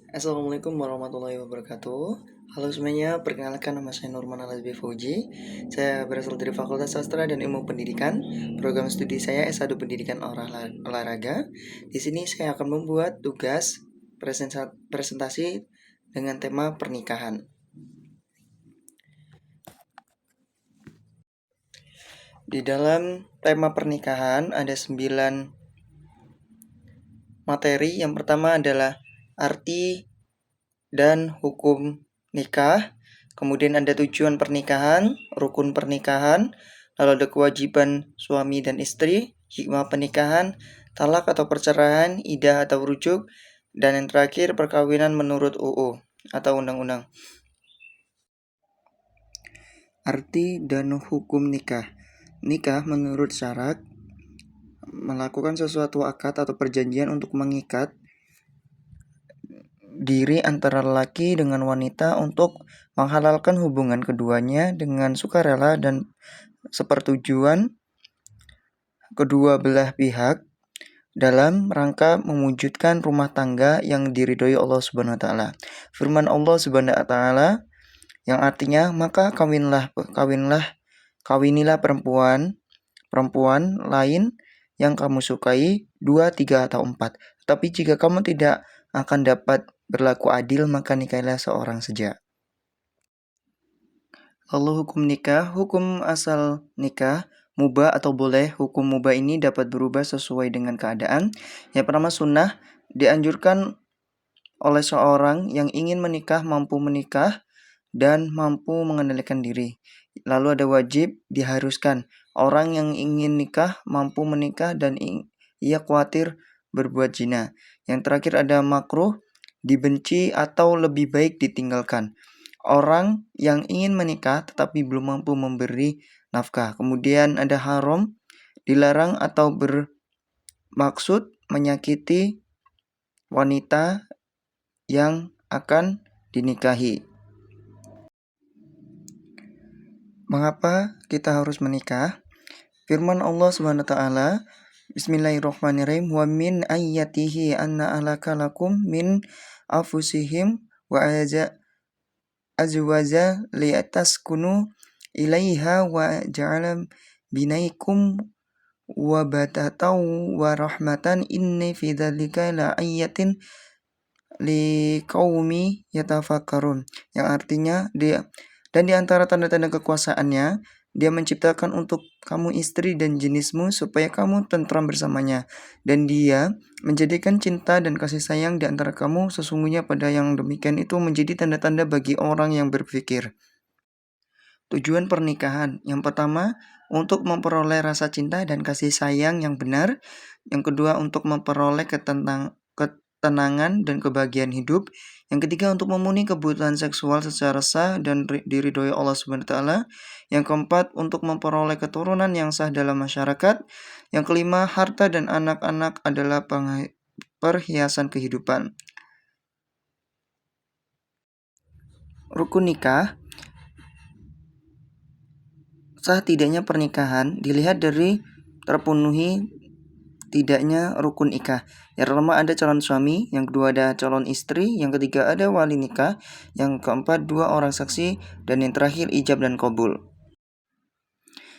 Assalamualaikum warahmatullahi wabarakatuh. Halo semuanya, perkenalkan nama saya Nurman Alasbi Fauji. Saya berasal dari Fakultas Sastra dan Ilmu Pendidikan. Program studi saya S1 Pendidikan Olahraga. Di sini saya akan membuat tugas presentasi dengan tema pernikahan. Di dalam tema pernikahan ada 9 materi. Yang pertama adalah arti dan hukum nikah. Kemudian ada tujuan pernikahan, rukun pernikahan, lalu ada kewajiban suami dan istri, hikmah pernikahan, talak atau perceraian, idah atau rujuk, dan yang terakhir perkawinan menurut UU atau undang-undang. Arti dan hukum nikah. Nikah menurut syarat melakukan sesuatu akad atau perjanjian untuk mengikat diri antara lelaki dengan wanita untuk menghalalkan hubungan keduanya dengan sukarela dan sepertujuan kedua belah pihak dalam rangka mewujudkan rumah tangga yang diridhoi Allah Subhanahu wa taala. Firman Allah Subhanahu wa taala yang artinya, maka kawinilah perempuan lain yang kamu sukai 2, 3 atau 4. Tapi jika kamu tidak akan dapat berlaku adil, maka nikahilah seorang saja. Lalu hukum nikah, hukum asal nikah, mubah atau boleh. Hukum mubah ini dapat berubah sesuai dengan keadaan. Yang pertama, sunnah, dianjurkan oleh seorang yang ingin menikah, mampu menikah, dan mampu mengendalikan diri. Lalu ada wajib, diharuskan. Orang yang ingin nikah, mampu menikah, dan ia khawatir berbuat zina. Yang terakhir ada makruh, dibenci atau lebih baik ditinggalkan. Orang yang ingin menikah tetapi belum mampu memberi nafkah. Kemudian ada haram, dilarang atau bermaksud menyakiti wanita yang akan dinikahi. Mengapa kita harus menikah? Firman Allah Subhanahu wa taala, Bismillahirrahmanirrahim, wa min ayatihi anna alaka lakum min afusihim wa azwaja liyataskunu ilaiha wa ja'ala binaikum wa batatau wa rahmatan inni fi dzalika la ayatin liqaumi yatafakkarun. Yang artinya dan di antara tanda-tanda kekuasaannya, dia menciptakan untuk kamu istri dan jenismu supaya kamu tentram bersamanya. Dan dia menjadikan cinta dan kasih sayang di antara kamu. Sesungguhnya pada yang demikian itu menjadi tanda-tanda bagi orang yang berpikir. Tujuan pernikahan. Yang pertama, untuk memperoleh rasa cinta dan kasih sayang yang benar. Yang kedua, untuk memperoleh ketenangan dan kebahagiaan hidup. Yang ketiga, untuk memenuhi kebutuhan seksual secara sah dan diridhoi Allah Subhanahu wa taala. Yang keempat, untuk memperoleh keturunan yang sah dalam masyarakat. Yang kelima, harta dan anak-anak adalah perhiasan kehidupan. Rukun nikah. Sah tidaknya pernikahan dilihat dari terpenuhi tidaknya rukun nikah. Yang pertama ada calon suami, yang kedua ada calon istri, yang ketiga ada wali nikah, yang keempat 2 orang saksi, dan yang terakhir ijab dan qabul.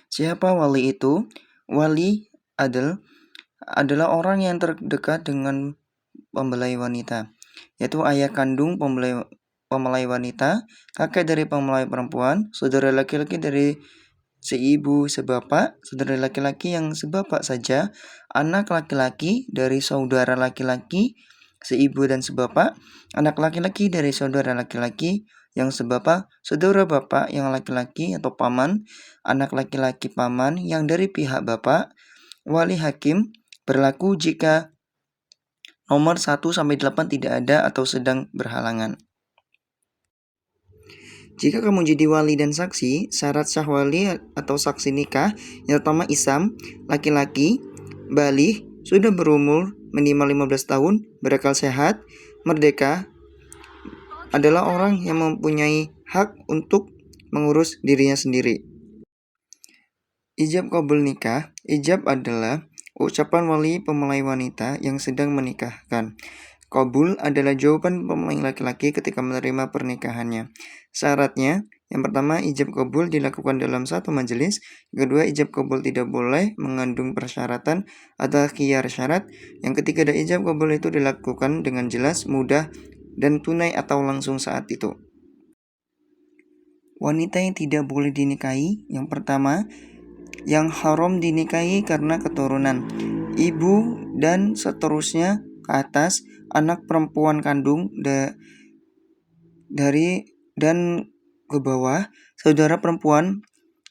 Siapa wali itu? Wali adalah orang yang terdekat dengan pembelai wanita, yaitu ayah kandung pembelai wanita, kakek dari pembelai perempuan, saudara laki-laki dari seibu sebapak, saudara laki-laki yang sebapak saja, anak laki-laki dari saudara laki-laki seibu dan sebapak, anak laki-laki dari saudara laki-laki yang sebapak, saudara bapak yang laki-laki atau paman, anak laki-laki paman yang dari pihak bapak, wali hakim, berlaku jika nomor 1-8 tidak ada atau sedang berhalangan. Jika kamu jadi wali dan saksi, syarat sah wali atau saksi nikah yang pertama isam, laki-laki, baligh, sudah berumur minimal 15 tahun, berakal sehat, merdeka, adalah orang yang mempunyai hak untuk mengurus dirinya sendiri. Ijab qabul nikah. Ijab adalah ucapan wali pempelai wanita yang sedang menikahkan. Qabul adalah jawaban pemain laki-laki ketika menerima pernikahannya. Syaratnya, yang pertama, ijab qabul dilakukan dalam satu majelis. Kedua, ijab qabul tidak boleh mengandung persyaratan atau khiyar syarat. Yang ketiga, ijab qabul itu dilakukan dengan jelas, mudah, dan tunai atau langsung saat itu. Wanita yang tidak boleh dinikahi, yang pertama, yang haram dinikahi karena keturunan, ibu dan seterusnya ke atas, anak perempuan kandung dari dan ke bawah, saudara perempuan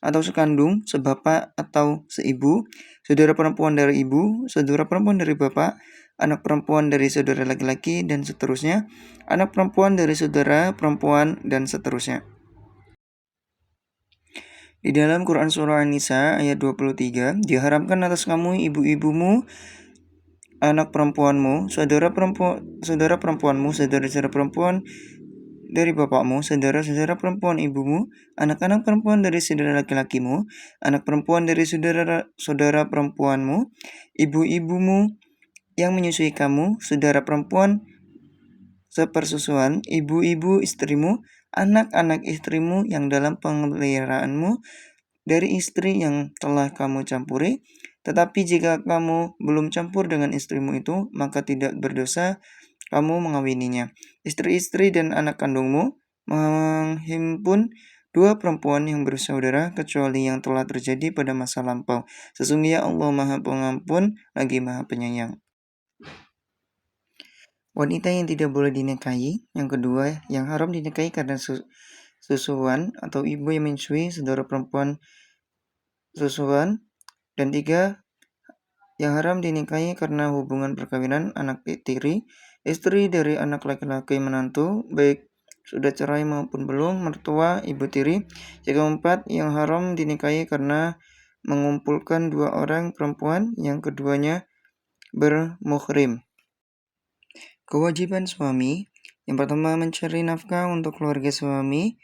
atau sekandung, sebapak atau seibu, saudara perempuan dari ibu, saudara perempuan dari bapak, anak perempuan dari saudara laki-laki, dan seterusnya, anak perempuan dari saudara perempuan, dan seterusnya. Di dalam Quran Surah An-Nisa ayat 23, diharamkan atas kamu ibu-ibumu, anak perempuanmu, saudara perempuanmu, saudara-saudara perempuan dari bapakmu, saudara-saudara perempuan ibumu, anak-anak perempuan dari saudara laki-lakimu, anak perempuan dari saudara perempuanmu, ibu-ibumu yang menyusui kamu, saudara perempuan sepersusuan, ibu-ibu istrimu, anak-anak istrimu yang dalam pemeliharaanmu, dari istri yang telah kamu campuri. Tetapi jika kamu belum campur dengan istrimu itu, maka tidak berdosa kamu mengawininya. Istri-istri dan anak kandungmu menghimpun dua perempuan yang bersaudara, kecuali yang telah terjadi pada masa lampau. Sesungguhnya Allah Maha Pengampun lagi Maha Penyayang. Wanita yang tidak boleh dinikahi, yang kedua, yang haram dinikahi karena susuan atau ibu yang menyusui saudara perempuan susuan. Dan tiga, yang haram dinikahi karena hubungan perkawinan anak tiri, istri dari anak laki-laki menantu, baik sudah cerai maupun belum, mertua, ibu tiri. Yang keempat, yang haram dinikahi karena mengumpulkan dua orang perempuan yang keduanya bermuhrim. Kewajiban suami, yang pertama, mencari nafkah untuk keluarga suami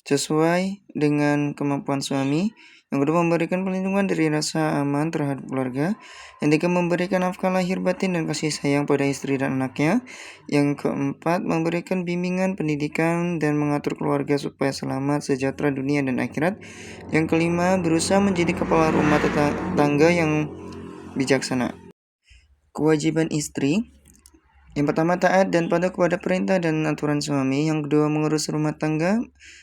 sesuai dengan kemampuan suami. Yang kedua, memberikan perlindungan dari rasa aman terhadap keluarga. Yang ketiga, memberikan nafkah lahir batin dan kasih sayang pada istri dan anaknya. Yang keempat, memberikan bimbingan pendidikan dan mengatur keluarga supaya selamat, sejahtera dunia dan akhirat. Yang kelima, berusaha menjadi kepala rumah tangga yang bijaksana. Kewajiban istri, yang pertama, taat dan patuh kepada perintah dan aturan suami. Yang kedua, mengurus rumah tangga,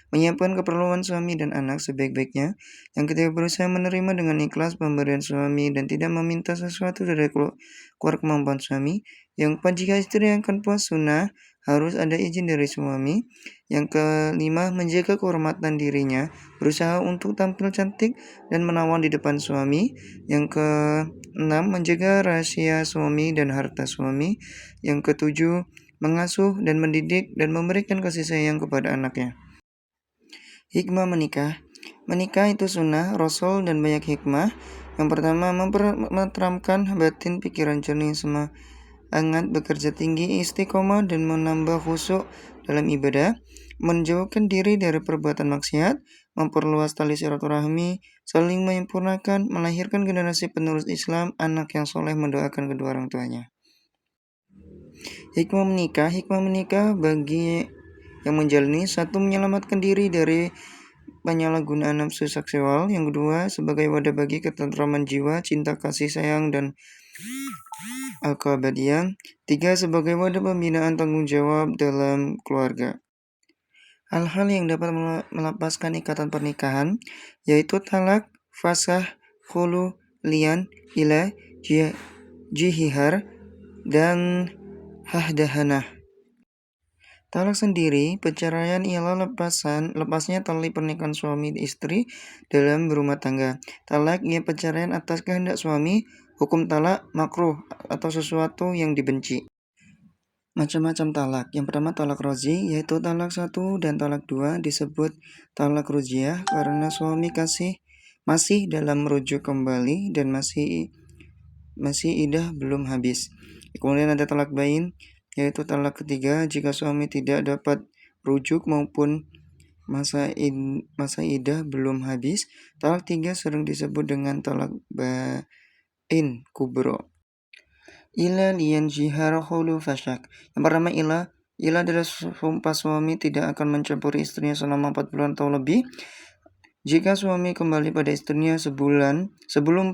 menyiapkan keperluan suami dan anak sebaik-baiknya. Yang ketiga, berusaha menerima dengan ikhlas pemberian suami dan tidak meminta sesuatu dari keluar kemampuan suami. Yang keempat, jika istri akan puas sunnah, harus ada izin dari suami. Yang kelima, menjaga kehormatan dirinya, berusaha untuk tampil cantik dan menawan di depan suami. Yang keenam, menjaga rahasia suami dan harta suami. Yang ketujuh, mengasuh dan mendidik dan memberikan kasih sayang kepada anaknya. Hikmah menikah. Menikah itu sunnah Rasul dan banyak hikmah. Yang pertama, menenteramkan batin, pikiran jernih, semangat bekerja tinggi, istiqomah dan menambah khusyuk dalam ibadah, menjauhkan diri dari perbuatan maksiat, memperluas tali silaturahmi, saling menyempurnakan, melahirkan generasi penerus Islam, anak yang soleh, mendoakan kedua orang tuanya. Hikmah menikah bagi yang menjalani, satu, menyelamatkan diri dari penyalahgunaan nafsu seksual. Yang kedua, sebagai wadah bagi ketentraman jiwa, cinta kasih sayang dan al-keabadian. Tiga, sebagai wadah pembinaan tanggung jawab dalam keluarga. Hal-hal yang dapat melepaskan ikatan pernikahan yaitu talak, fasah, khulu, lian, ilah, jihihar, dan hahdahanah. Talak sendiri, perceraian ialah lepasnya tali pernikahan suami istri dalam berumah tangga. Talak ia perceraian atas kehendak suami. Hukum talak makruh atau sesuatu yang dibenci. Macam-macam talak. Yang pertama, talak roji, yaitu talak 1 dan talak 2 disebut talak rujiah karena suami masih dalam rujuk kembali dan masih idah belum habis. Kemudian ada talak bain, yaitu talak ketiga jika suami tidak dapat rujuk maupun masa idah belum habis. Talak 3 sering disebut dengan talak bain kubro. Ila lian jihar hulu fasyak. Yang pertama ila adalah sumpah suami tidak akan mencampuri istrinya selama 4 bulan atau lebih. Jika suami kembali pada istrinya sebelum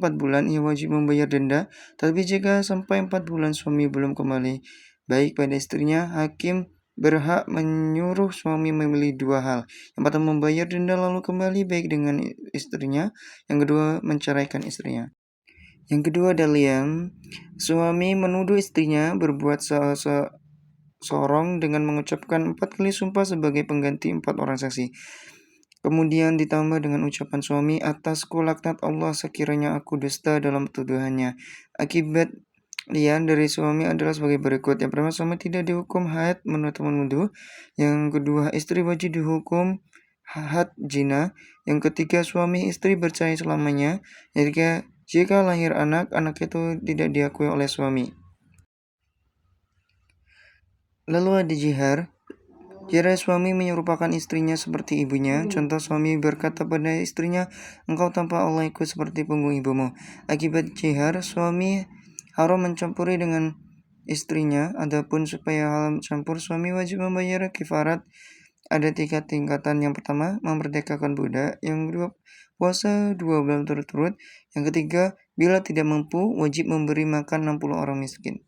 4 bulan, ia wajib membayar denda. Tapi jika sampai 4 bulan suami belum kembali baik pada istrinya, hakim berhak menyuruh suami memilih dua hal. Yang pertama membayar denda lalu kembali baik dengan istrinya. Yang kedua menceraikan istrinya. Yang kedua adalah yang suami menuduh istrinya berbuat sorong dengan mengucapkan 4 kali sumpah sebagai pengganti 4 orang saksi. Kemudian ditambah dengan ucapan suami, atasku laknat Allah sekiranya aku dusta dalam tuduhannya. Akibat lian dari suami adalah sebagai berikut. Yang pertama, suami tidak dihukum haid menurut teman wudhu. Yang kedua, istri wajib dihukum had jina. Yang ketiga, suami istri bercerai selamanya. Yang ketiga, jika lahir anak itu tidak diakui oleh suami. Lalu ada jihar. Jika suami menyerupakan istrinya seperti ibunya, contoh suami berkata pada istrinya, engkau tanpa Allah ikut seperti punggung ibumu. Akibat jihar, suami haram mencampuri dengan istrinya. Adapun supaya haram campur, suami wajib membayar kifarat. Ada 3 tingkatan. Yang pertama, memerdekakan budak. Yang kedua, puasa 2 bulan turut-turut. Yang ketiga, bila tidak mampu, wajib memberi makan 60 orang miskin.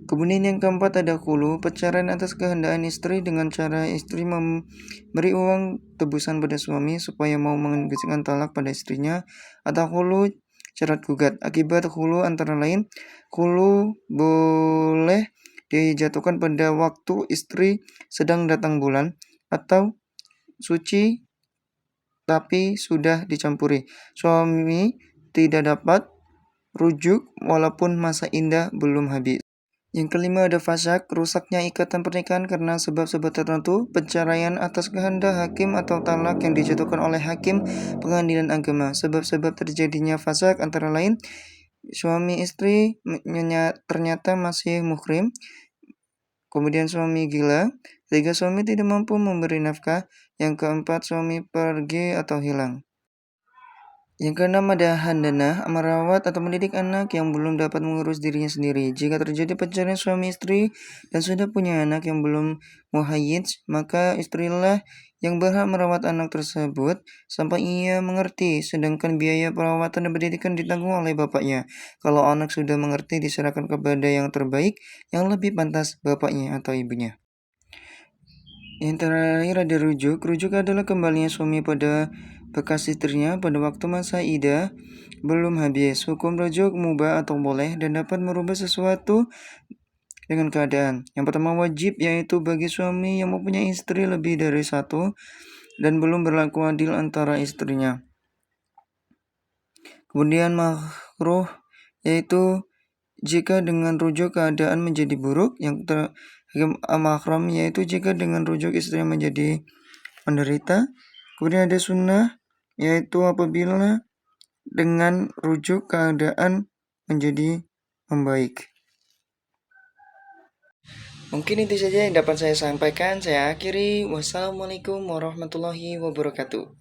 Kemudian yang keempat ada khulu, perceraian atas kehendak istri dengan cara istri memberi uang tebusan pada suami supaya mau mengajukan talak pada istrinya, atau khulu syarat gugat. Akibat khulu antara lain, khulu boleh dijatuhkan pada waktu istri sedang datang bulan atau suci tapi sudah dicampuri. Suami tidak dapat rujuk walaupun masa indah belum habis. Yang kelima ada fasyak, rusaknya ikatan pernikahan karena sebab-sebab tertentu, perceraian atas kehendak hakim atau talak yang dijatuhkan oleh hakim pengadilan agama. Sebab-sebab terjadinya fasyak antara lain, suami istri ternyata masih muhrim, kemudian suami gila, ketiga suami tidak mampu memberi nafkah, yang keempat suami pergi atau hilang. Yang keenam ada handana, merawat atau mendidik anak yang belum dapat mengurus dirinya sendiri. Jika terjadi perceraian suami istri dan sudah punya anak yang belum muhayyidz, maka istrilah yang berhak merawat anak tersebut sampai ia mengerti, sedangkan biaya perawatan dan pendidikan ditanggung oleh bapaknya. Kalau anak sudah mengerti, diserahkan kepada yang terbaik, yang lebih pantas bapaknya atau ibunya. Yang terakhir ada rujuk. Rujuk adalah kembalinya suami pada bekas istrinya pada waktu masa idah belum habis. Hukum rujuk mubah atau boleh dan dapat merubah sesuatu dengan keadaan. Yang pertama wajib, yaitu bagi suami yang mempunyai istri lebih dari satu dan belum berlaku adil antara istrinya. Kemudian makruh, yaitu jika dengan rujuk keadaan menjadi buruk. Yang mahram, yaitu jika dengan rujuk istrinya menjadi menderita. Kemudian ada sunnah, yaitu apabila dengan rujuk keadaan menjadi membaik. Mungkin itu saja yang dapat saya sampaikan. Saya akhiri. Wassalamualaikum warahmatullahi wabarakatuh.